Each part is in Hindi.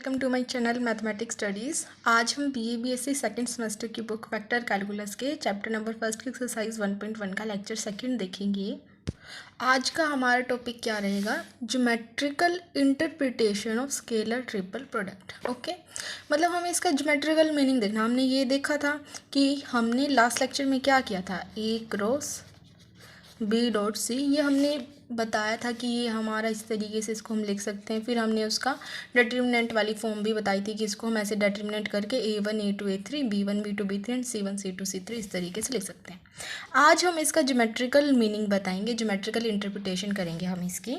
Welcome to my channel mathematics studies. आज हम बीए बीएससी सेकंड सेमेस्टर की बुक वेक्टर कैलकुलस के चैप्टर नंबर फर्स्ट की एक्सरसाइज 1.1 का लेक्चर सेकंड देखेंगे। आज का हमारा टॉपिक क्या रहेगा? Geometrical interpretation of scalar triple product. Okay, मतलब हमें इसका ज्योमेट्रिकल मीनिंग देखना। हमने ये देखा था कि हमने लास्ट लेक्चर में क्या किया था, ए क्रॉस बी डॉट सी, ये हमने बताया था कि ये हमारा इस तरीके से इसको हम लिख सकते हैं। फिर हमने उसका डिटर्मिनेंट वाली फॉर्म भी बताई थी कि इसको हम ऐसे डिटर्मिनेंट करके A1 A2 A3 B1 B2 B3 and C1 C2 C3 इस तरीके से लिख सकते हैं। आज हम इसका ज्योमेट्रिकल मीनिंग बताएंगे, ज्योमेट्रिकल इंटरप्रिटेशन करेंगे हम इसकी,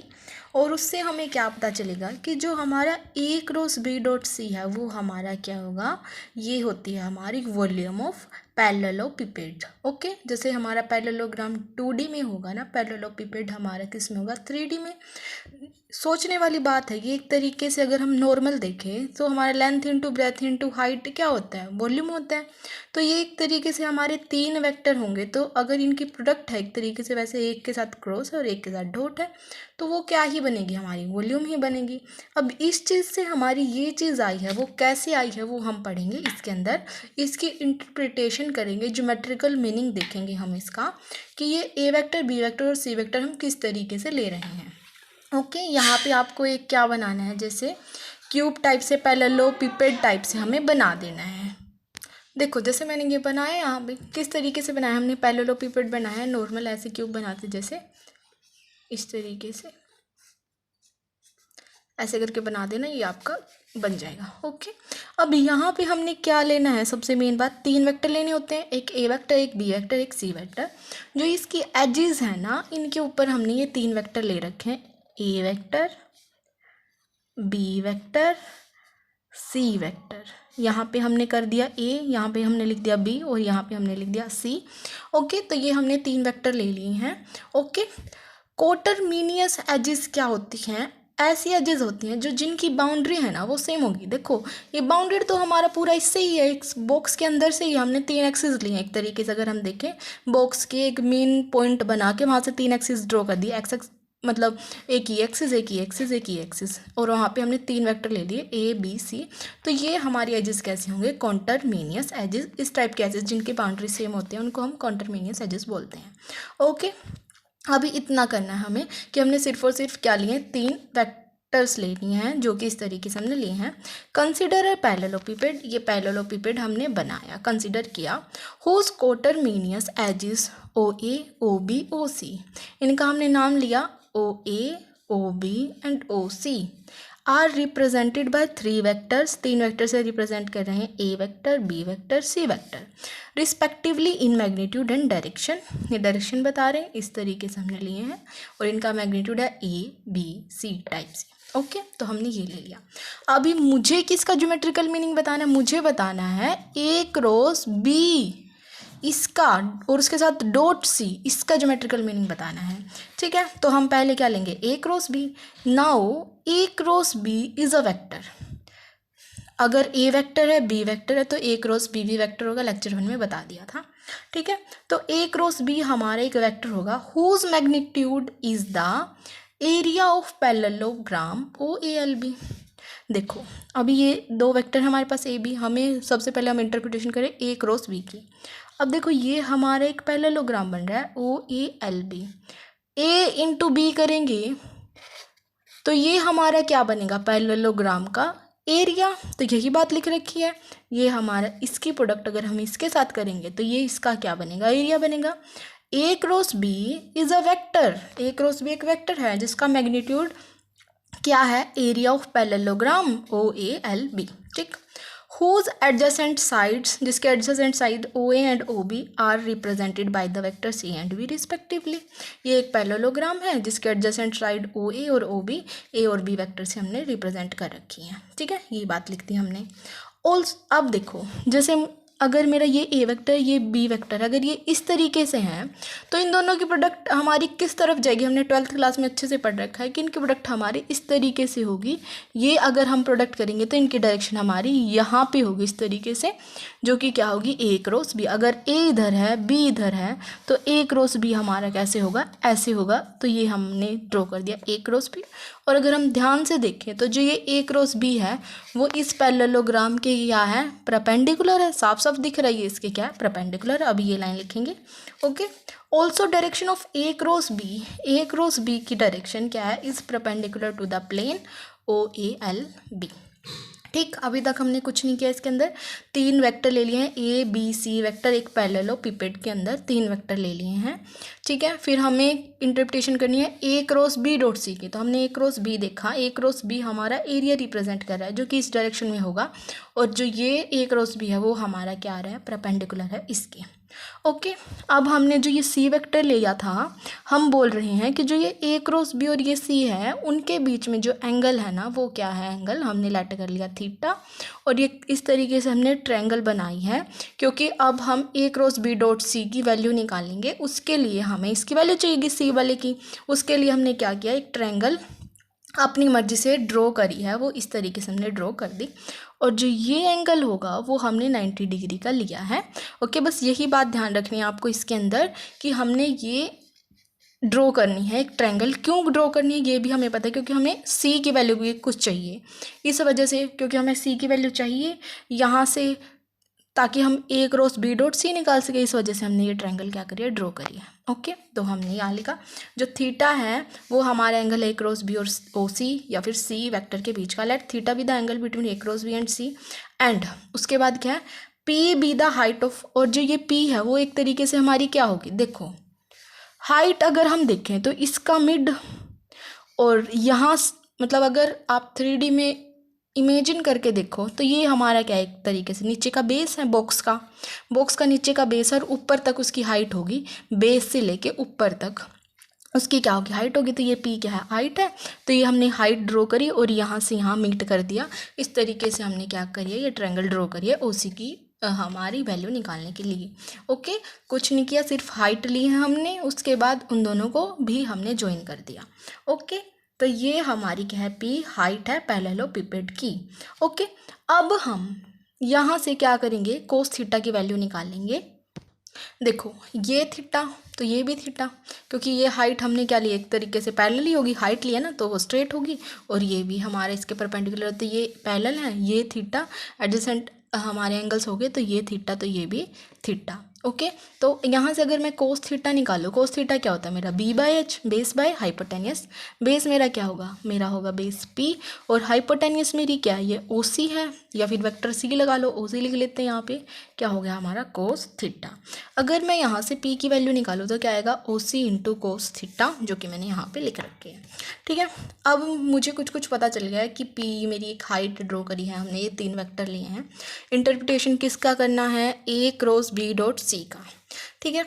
और उससे हमें क्या पता चलेगा कि जो हमारा ए क्रॉस बी डॉट सी है वो हमारा क्या होगा, ये होती है हमारी वॉल्यूम ऑफ पैरेललोपिपेड। ओके, जैसे हमारा पैरेललोग्राम 2D में होगा ना, पैरेललोपिपेड हमारा किस में होगा, 3D में। सोचने वाली बात है ये। एक तरीके से अगर हम नॉर्मल देखें तो हमारा length into breadth into height क्या होता है, वॉल्यूम होता है। तो ये एक तरीके से हमारे 3 वेक्टर होंगे, तो अगर इनकी प्रोडक्ट है एक तरीके से, वैसे एक के साथ क्रॉस और एक के साथ डॉट है, तो वो क्या ही बनेगी, हमारी वॉल्यूम ही बनेगी। अब इस चीज़ से हमारी ये चीज़ आई है, वो कैसे आई है वो हम पढ़ेंगे इसके अंदर। इसकी इंटरप्रिटेशन करेंगे, ज्योमेट्रिकल मीनिंग देखेंगे हम इसका कि ये ए वेक्टर बी वेक्टर और सी वेक्टर हम किस तरीके से ले रहे हैं। ओके, यहाँ पे आपको एक क्या बनाना है, जैसे क्यूब टाइप से, पैरेललोपिपेड टाइप से हमें बना देना है। देखो जैसे मैंने ये बनाया, यहाँ पे किस तरीके से बनाया हमने, पैरेललोपिपेड बनाया है। नॉर्मल ऐसे क्यूब बनाते जैसे इस तरीके से ऐसे करके बना देना, ये आपका बन जाएगा। ओके, अब यहाँ पे हमने क्या लेना है, सबसे मेन बात, 3 वेक्टर लेने होते हैं, एक ए वेक्टर, एक बी वेक्टर, एक सी वेक्टर। जो इसकी एजेस है ना, इनके ऊपर हमने ये 3 वेक्टर ले रखे हैं, A vector, B vector, C vector. यहाँ पे हमने कर दिया ए, यहाँ पे हमने लिख दिया बी और यहाँ पे हमने लिख दिया सी। ओके, तो ये हमने 3 वेक्टर ले लिए हैं। ओके, कोटरमीनियस एजेस क्या होती हैं, ऐसी एजेस होती हैं जो जिनकी बाउंड्री है ना वो सेम होगी। देखो ये बाउंड्री तो हमारा पूरा इससे ही है, एक बॉक्स के अंदर से ही हमने 3 एक्सिस लिए हैं। एक तरीके से अगर हम देखें, बॉक्स के एक मेन पॉइंट बना के वहाँ से 3 एक्सिस ड्रॉ कर दिए, एक्स मतलब एक ही एक्सिस एक ही एक्सिस एक ही एक्सिस, और वहाँ पे हमने 3 वेक्टर ले लिए ए बी सी। तो ये हमारी एजेस कैसे होंगे, कॉन्टरमीनियस एजेस। इस टाइप के एजेस जिनकी बाउंड्री सेम होते हैं उनको हम कॉन्टरमीनियस एजेस बोलते हैं। ओके, अभी इतना करना है हमें कि हमने सिर्फ और सिर्फ क्या लिए, 3 वेक्टर्स ले लिए हैं, जो कि इस तरीके से हमने लिए हैं। कंसिडर अ पैरेललोपिपेड, ये पैरेललोपिपेड हमने बनाया, कंसिडर किया, whose coterminous edges O A O B O C. इनका हमने नाम लिया O A O B and O C. Are represented by 3 vectors, 3 vector से रिप्रेजेंट कर रहे हैं, A vector, B vector, C vector, respectively in magnitude and direction. ये डायरेक्शन बता रहे हैं, इस तरीके से हमने लिए हैं, और इनका मैग्नीट्यूड है ए बी सी टाइप से। ओके, तो हमने ये ले लिया। अभी मुझे किसका ज्योमेट्रिकल मीनिंग बताना है, मुझे बताना है ए क्रॉस बी इसका, और उसके साथ डॉट सी, इसका ज्योमेट्रिकल मीनिंग बताना है। ठीक है, तो हम पहले क्या लेंगे, A cross B. Now A cross B is a vector. अगर ए वेक्टर है बी वेक्टर है तो ए क्रॉस बी भी वेक्टर होगा, लेक्चर 1 में बता दिया था। ठीक है, तो ए क्रॉस बी हमारा एक वेक्टर होगा, whose magnitude is the area of parallelogram O A L B. देखो अभी ये 2 वेक्टर हमारे पास ए बी, हमें सबसे पहले हम इंटरप्रिटेशन करें ए क्रॉस बी की। अब देखो ये हमारा एक पैरेललोग्राम बन रहा है O A L B, A into B करेंगे तो ये हमारा क्या बनेगा, पैरेललोग्राम का एरिया। तो यही बात लिख रखी है, ये हमारा इसकी प्रोडक्ट अगर हम इसके साथ करेंगे तो ये इसका क्या बनेगा, एरिया बनेगा। A cross B is a vector, A cross B एक वेक्टर है जिसका मैग्नीट्यूड क्या है, area of parallelogram O A L B. ठीक, whose adjacent sides, जिसके adjacent side O A and O B are represented by the vector C and B respectively. ये एक पैरेललोग्राम है जिसके adjacent साइड ओ ए और ओ बी, ए और बी वेक्टर से हमने रिप्रेजेंट कर रखी है। ठीक है, ये बात लिखती हमने। अब देखो जैसे अगर मेरा ये ए वेक्टर ये बी वेक्टर अगर ये इस तरीके से हैं तो इन दोनों की प्रोडक्ट हमारी किस तरफ जाएगी, हमने 12th क्लास में अच्छे से पढ़ रखा है कि इनकी प्रोडक्ट हमारी इस तरीके से होगी। ये अगर हम प्रोडक्ट करेंगे तो इनकी डायरेक्शन हमारी यहाँ पे होगी इस तरीके से, जो कि क्या होगी, ए क्रॉस बी। अगर ए इधर है बी इधर है तो ए क्रॉस बी हमारा कैसे होगा, ऐसे होगा। तो ये हमने ड्रॉ कर दिया ए क्रॉस बी, और अगर हम ध्यान से देखें तो जो ये ए क्रॉस बी है वो इस पैरेललोग्राम के क्या है, परपेंडिकुलर है। साफ साफ दिख रही है इसके क्या है, परपेंडिकुलर। अभी ये लाइन लिखेंगे। Okay, also direction of A cross B की डायरेक्शन क्या है, is perpendicular to the plane OALB। ठीक, अभी तक हमने कुछ नहीं किया। इसके अंदर 3 वेक्टर ले लिए हैं, ए बी सी वेक्टर, एक पैरेललोपिपेड के अंदर 3 वेक्टर ले लिए हैं। ठीक है, फिर हमें इंटरप्रिटेशन करनी है ए क्रॉस बी डॉट सी की। तो हमने ए क्रॉस बी देखा, ए क्रॉस बी हमारा एरिया रिप्रेजेंट कर रहा है जो कि इस डायरेक्शन में होगा, और जो ये ए क्रॉस बी है वो हमारा क्या आ रहा है, परपेंडिकुलर है इसके। ओके, अब हमने जो ये सी वेक्टर लिया था, हम बोल रहे हैं कि जो ये ए क्रॉस बी और ये सी है उनके बीच में जो एंगल है ना वो क्या है, एंगल हमने लेट कर लिया थीटा, और ये इस तरीके से हमने ट्रायंगल बनाई है। क्योंकि अब हम ए क्रॉस बी डॉट सी की वैल्यू निकालेंगे, उसके लिए हमें इसकी वैल्यू चाहिएगी सी वाले की। उसके लिए हमने क्या किया, एक ट्रायंगल अपनी मर्जी से ड्रॉ करी है, वो इस तरीके से हमने ड्रॉ कर दी, और जो ये एंगल होगा वो हमने 90 डिग्री का लिया है। ओके, बस यही बात ध्यान रखनी है आपको इसके अंदर कि हमने ये ड्रॉ करनी है एक ट्रायंगल। क्यों ड्रॉ करनी है ये भी हमें पता है, क्योंकि हमें सी की वैल्यू भी कुछ चाहिए, इस वजह से, क्योंकि हमें सी की वैल्यू चाहिए यहाँ से ताकि हम ए क्रॉस बी डॉट सी निकाल सके, इस वजह से हमने ये ट्रायंगल क्या करिए, ड्रॉ करिए। ओके, तो हमने यहाँ लिखा जो थीटा है वो हमारा एंगल ए क्रॉस बी और ओ सी या फिर सी वेक्टर के बीच का। Let theta be the angle between A cross B and C, and उसके बाद क्या है, P be the height of, और जो ये पी है वो एक तरीके से हमारी क्या होगी, देखो हाइट अगर हम देखें तो इसका मिड, और यहाँ मतलब अगर आप 3D में इमेजिन करके देखो तो ये हमारा क्या है, एक तरीके से नीचे का बेस है बॉक्स का नीचे का बेस, और ऊपर तक उसकी हाइट होगी, बेस से लेके ऊपर तक उसकी क्या होगी, हाइट होगी। तो ये पी क्या है, हाइट है। तो ये हमने हाइट ड्रॉ करी और यहाँ से यहाँ मीट कर दिया। इस तरीके से हमने क्या करिए, ये ट्रायंगल ड्रॉ करिए ओसी की हमारी वैल्यू निकालने के लिए। ओके, कुछ नहीं किया, सिर्फ हाइट ली है हमने, उसके बाद उन दोनों को भी हमने ज्वाइन कर दिया। ओके, तो ये हमारी क्या है, पी हाइट है पैरेललोपिपेड की। ओके, अब हम यहाँ से क्या करेंगे, कोस थीटा की वैल्यू निकालेंगे। देखो ये थीटा तो ये भी थीटा, क्योंकि ये हाइट हमने क्या लिया, एक तरीके से पैरेलल ही होगी, हाइट लिया ना तो वो स्ट्रेट होगी, और ये भी हमारे इसके परपेंडिकुलर, तो ये पैरेलल है, ये थीटा एडजेसेंट हमारे एंगल्स हो गए, तो ये थीटा तो ये भी थीटा। ओके, तो यहाँ से अगर मैं कोस थीटा निकालूँ, कोस थीटा क्या होता है मेरा, B/H, base by hypotenuse. Base मेरा क्या होगा, मेरा होगा बेस P, और हाइपोटेनियस मेरी क्या है, ये OC है, या फिर वेक्टर C लगा लो, OC लिख लेते हैं। यहाँ पे क्या हो गया हमारा, कोस थीटा। अगर मैं यहाँ से P की वैल्यू निकालूँ तो क्या आएगा, OC इंटू कोस थीटा, जो कि मैंने यहाँ पे लिख रखे हैं। ठीक है, अब मुझे कुछ पता चल गया है कि P मेरी एक हाइट ड्रॉ करी है हमने, ये 3 वेक्टर लिए हैं। इंटरप्रिटेशन किसका करना है, A cross B dot C का। ठीक है,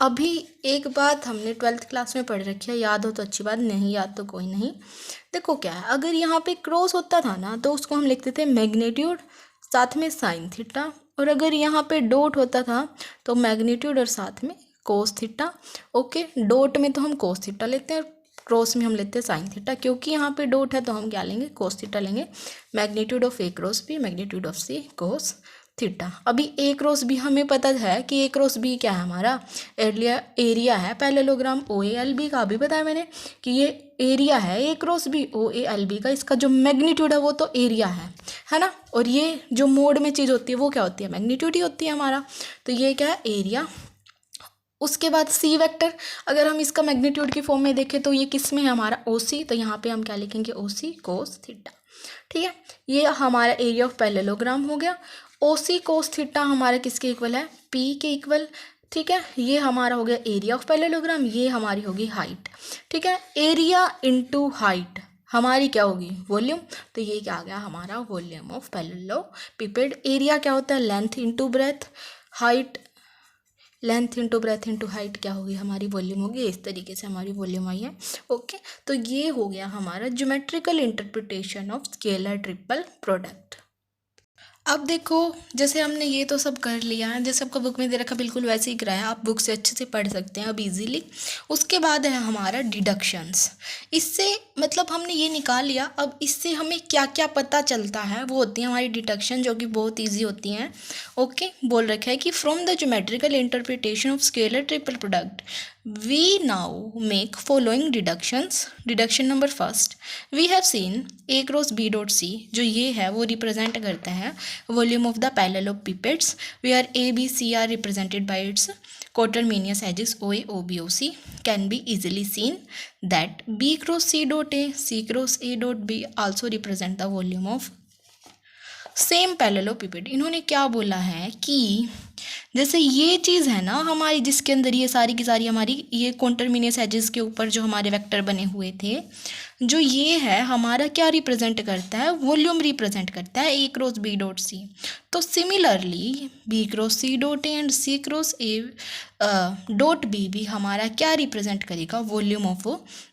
अभी एक बात हमने 12th क्लास में पढ़ रखी है, याद हो तो अच्छी बात, नहीं याद तो कोई नहीं। देखो क्या है, अगर यहाँ पे क्रॉस होता था ना तो उसको हम लिखते थे मैग्नीट्यूड साथ में साइन थीटा, और अगर यहाँ पे डॉट होता था तो मैग्नीट्यूड और साथ में कोस थीटा। ओके, डॉट में तो हम कोस थीटा लेते हैं और क्रॉस में हम लेते हैं साइन थीटा। क्योंकि यहाँ पे डॉट है तो हम क्या लेंगे, कोस थीटा लेंगे। Magnitude of A cross B, magnitude of C, cos theta. अभी ए क्रॉस बी हमें पता है कि ए क्रॉस बी क्या है हमारा, एरिया है पैरेललोग्राम OALB का। अभी पता है मैंने कि ये एरिया है ए क्रॉस बी OALB का, इसका जो मैग्नीट्यूड है वो तो एरिया है ना, और ये जो मोड में चीज़ होती है वो क्या होती है, मैग्नीट्यूड ही होती है हमारा। तो ये क्या है, एरिया। उसके बाद सी वेक्टर, अगर हम इसका मैग्नीट्यूड की फॉर्म में देखें तो ये किस में है हमारा, OC, तो यहाँ पे हम क्या लिखेंगे, OC कोस थीटा। ठीक है, ये हमारा एरिया ऑफ पैरेललोग्राम हो गया। OC कोस थीटा हमारा किसके इक्वल है, P के इक्वल। ठीक है, ये हमारा हो गया एरिया ऑफ पैरेललोग्राम, ये हमारी होगी हाइट। ठीक है, एरिया इंटू हाइट हमारी क्या होगी, वॉल्यूम। तो ये क्या आ गया हमारा, वॉल्यूम ऑफ पैरेललोपिपेड। एरिया क्या होता है, length into breadth, height length into breadth into height क्या होगी हमारी, वॉल्यूम होगी। इस तरीके से हमारी वॉल्यूम आई है। ओके, तो ये हो गया हमारा geometrical interpretation of scalar triple product. अब देखो, जैसे हमने ये तो सब कर लिया है, जैसे आपका बुक में दे रखा बिल्कुल वैसे ही कराया, आप बुक से अच्छे से पढ़ सकते हैं अब इजीली। उसके बाद है हमारा डिडक्शंस। इससे मतलब हमने ये निकाल लिया, अब इससे हमें क्या क्या पता चलता है वो होती है हमारी डिडक्शन, जो कि बहुत ईजी होती हैं। ओके, बोल रखा है कि from the geometrical interpretation of scalar triple product we now make following deductions. Deduction number first, we have seen A cross B dot C, जो ये है वो रिप्रेजेंट करता है volume of the parallelepipeds, where A B C are represented by its coterminous edges OA OB OC. Can be easily seen that B cross C dot A, C cross A dot B also represent the volume of same parallelepiped. इन्होंने क्या बोला है कि जैसे ये चीज़ है ना हमारी, जिसके अंदर ये सारी की सारी हमारी ये कॉन्टरमिनियस एजेस के ऊपर जो हमारे वेक्टर बने हुए थे, जो ये है हमारा क्या रिप्रेजेंट करता है, वॉल्यूम रिप्रेजेंट करता है A cross B dot C. तो similarly B cross C dot A and C cross A dot B भी हमारा क्या रिप्रेजेंट करेगा, volume of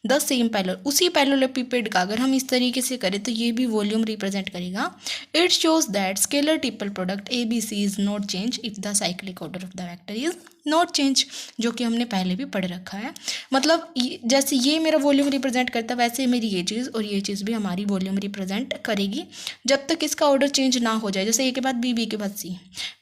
the same parallel. उसी पैरेललोपिपेड का अगर हम इस तरीके से करें तो ये भी वॉल्यूम रिप्रेजेंट करेगा. It shows that scalar triple product A B C is not change if the cyclic order of the vector is not change, जो कि हमने पहले भी पढ़ रखा है. मतलब जैसे ये मेरा वॉल्यूम रिप्रेजेंट करता है वैसे मेरी ये चीज़ और ये चीज़ भी हमारी वॉल्यूम रिप्रेजेंट करेगी जब तक इसका ऑर्डर चेंज ना हो जाए. जैसे ए के बाद बी के बाद सी,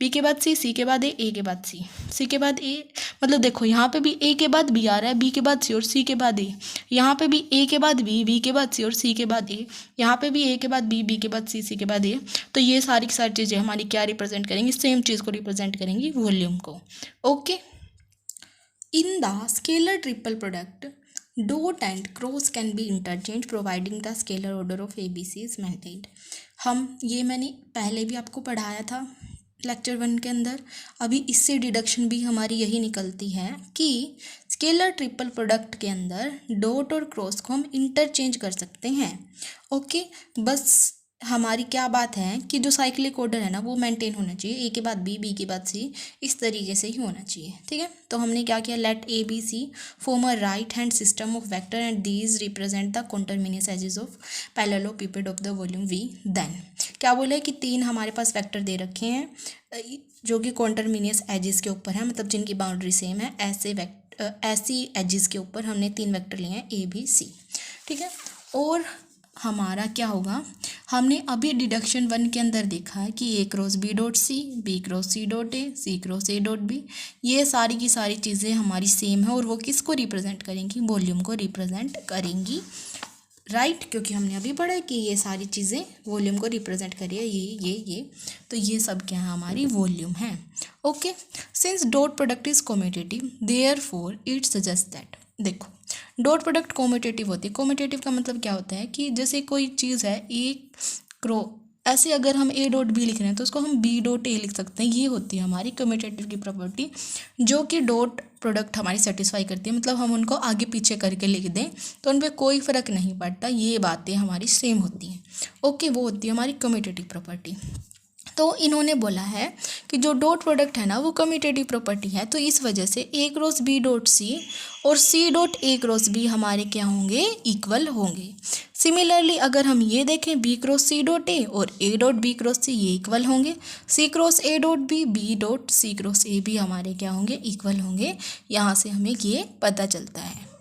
बी के बाद सी के बाद ए के बाद सी के बाद ए. मतलब देखो यहाँ पे भी ए के बाद बी आ रहा है, बी के बाद सी और सी के बाद ए. यहाँ पे भी ए के बाद बी के बाद सी और सी के बाद ए. यहाँ पे भी ए के बाद बी के बाद सी के बाद ए. तो ये सारी की सारी चीज़ें हमारी क्या रिप्रेजेंट करेंगी, सेम चीज़ को रिप्रेजेंट करेंगी, वॉल्यूम को. Okay. In the scalar triple product, dot and cross can be interchanged providing the scalar order of ABC is maintained. ये मैंने पहले भी आपको पढ़ाया था लेक्चर 1 के अंदर. अभी इससे डिडक्शन भी हमारी यही निकलती है कि स्केलर ट्रिपल प्रोडक्ट के अंदर डॉट और क्रॉस को हम इंटरचेंज कर सकते हैं. ओके. बस हमारी क्या बात है कि जो साइक्लिक ऑर्डर है ना वो मेंटेन होना चाहिए, ए के बाद बी के बाद सी, इस तरीके से ही होना चाहिए. ठीक है. तो हमने क्या किया, let A B C form a right hand system of vector and these represent the coterminous edges of parallelepiped of the volume V. Then क्या बोला है कि 3 हमारे पास वेक्टर दे रखे हैं जो कि कॉन्टरमिनियस एजेस के ऊपर है, मतलब जिनकी बाउंड्री सेम है. ऐसी एजेस के ऊपर हमने 3 वेक्टर लिए हैं ए बी सी. ठीक है. और हमारा क्या होगा, हमने अभी डिडक्शन 1 के अंदर देखा है कि A cross B dot C, B cross C dot A, C cross A dot B, ये सारी की सारी चीज़ें हमारी सेम है और वो किसको रिप्रेजेंट करेंगी, वॉल्यूम को रिप्रेजेंट करेंगी. राइट. क्योंकि हमने अभी पढ़ा है कि ये सारी चीज़ें वॉल्यूम को रिप्रेजेंट करिए, ये तो ये सब क्या है, हमारी वॉल्यूम है. Okay. Since dot product is commutative therefore it suggest that. देखो डॉट प्रोडक्ट कॉम्यूटेटिव होती है. कॉम्यूटेटिव का मतलब क्या होता है कि जैसे कोई चीज़ है ऐसे अगर हम ए डॉट बी लिख रहे हैं तो उसको हम बी डॉट ए लिख सकते हैं. ये होती है हमारी कम्यूटेटिव की प्रॉपर्टी, जो कि डॉट प्रोडक्ट हमारी सेटिस्फाई करती है. मतलब हम उनको आगे पीछे करके लिख दें तो उन पर कोई फ़र्क नहीं पड़ता, ये बातें हमारी सेम होती हैं. ओके. वो होती है हमारी कम्यूटेटिव प्रॉपर्टी. तो इन्होंने बोला है कि जो डॉट प्रोडक्ट है ना वो कम्यूटेटिव प्रॉपर्टी है, तो इस वजह से A cross B dot C और C dot A cross B हमारे क्या होंगे, इक्वल होंगे. सिमिलरली अगर हम ये देखें B cross C dot A और A dot B cross C, ये इक्वल होंगे. C cross A dot B, B dot C cross A भी हमारे क्या होंगे, इक्वल होंगे. यहाँ से हमें ये पता चलता है.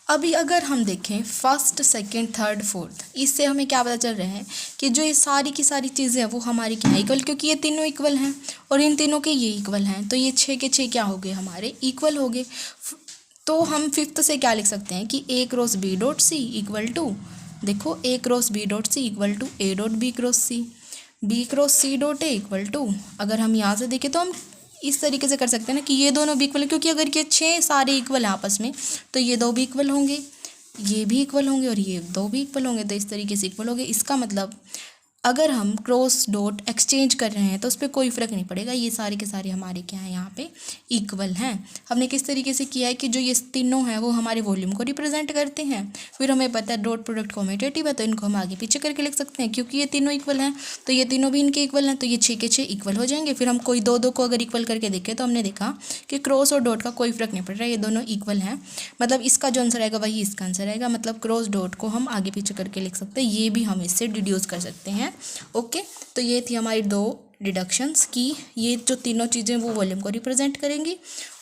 अभी अगर हम देखें फर्स्ट, सेकंड, थर्ड, फोर्थ, इससे हमें क्या पता चल रहा है कि जो ये सारी की सारी चीज़ें हैं वो हमारी क्या इक्वल, क्योंकि ये तीनों इक्वल हैं और इन तीनों के ये इक्वल हैं, तो ये 6 के 6 क्या हो गए, हमारे इक्वल हो गए. तो हम फिफ्थ से क्या लिख सकते हैं कि A cross B dot C equal to, देखो A cross B dot C equal to A dot B cross C, B cross C dot A equal to, अगर हम यहाँ से देखें तो हम इस तरीके से कर सकते हैं ना कि ये दोनों भी इक्वल है, क्योंकि अगर ये 6 सारे इक्वल हैं आपस में तो ये 2 भी इक्वल होंगे, ये भी इक्वल होंगे और ये 2 भी इक्वल होंगे. तो इस तरीके से इक्वल होंगे. इसका मतलब अगर हम क्रॉस डॉट एक्सचेंज कर रहे हैं तो उस पर कोई फ़र्क नहीं पड़ेगा, ये सारे के सारे हमारे क्या हैं, यहाँ पे इक्वल हैं. हमने किस तरीके से किया है कि जो ये तीनों हैं वो हमारे वॉल्यूम को रिप्रेजेंट करते हैं. फिर हमें पता है डॉट प्रोडक्ट कम्यूटेटिव है तो इनको हम आगे पीछे करके लिख सकते हैं, क्योंकि ये तीनों इक्वल हैं तो ये तीनों भी इनके इक्वल हैं, तो ये 6 के 6 इक्वल हो जाएंगे. फिर हम कोई 2 को अगर इक्वल करके देखें तो हमने देखा कि क्रॉस और डॉट का कोई फ़र्क नहीं पड़ रहा है, ये दोनों इक्वल हैं. मतलब इसका जो आंसर आएगा वही इसका आंसर आएगा. मतलब क्रॉस डॉट को हम आगे पीछे करके लिख सकते हैं, ये भी हम इससे डिड्यूस कर सकते हैं. ओके. तो ये थी हमारी 2 डिडक्शंस की ये जो तीनों चीज़ें वो वॉल्यूम को रिप्रेजेंट करेंगी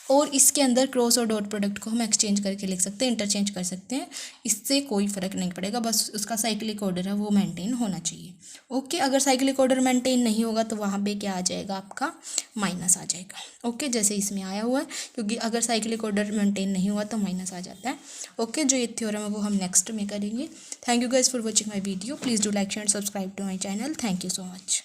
और इसके अंदर क्रॉस और डॉट प्रोडक्ट को हम एक्सचेंज करके लिख सकते हैं, इंटरचेंज कर सकते हैं, इससे कोई फ़र्क नहीं पड़ेगा, बस उसका साइक्लिक ऑर्डर है वो मेंटेन होना चाहिए। ओके, अगर साइक्लिक ऑर्डर मेंटेन नहीं होगा तो वहाँ पे क्या आ जाएगा, आपका माइनस आ जाएगा। ओके, जैसे इसमें आया हुआ है, क्योंकि अगर साइक्लिक ऑर्डर मेंटेन नहीं हुआ तो माइनस आ जाता है। ओके, जो ये थ्योरम है वो हम नेक्स्ट में करेंगे। Thank you guys for watching my video, please do like share and subscribe to my channel. Thank you so much.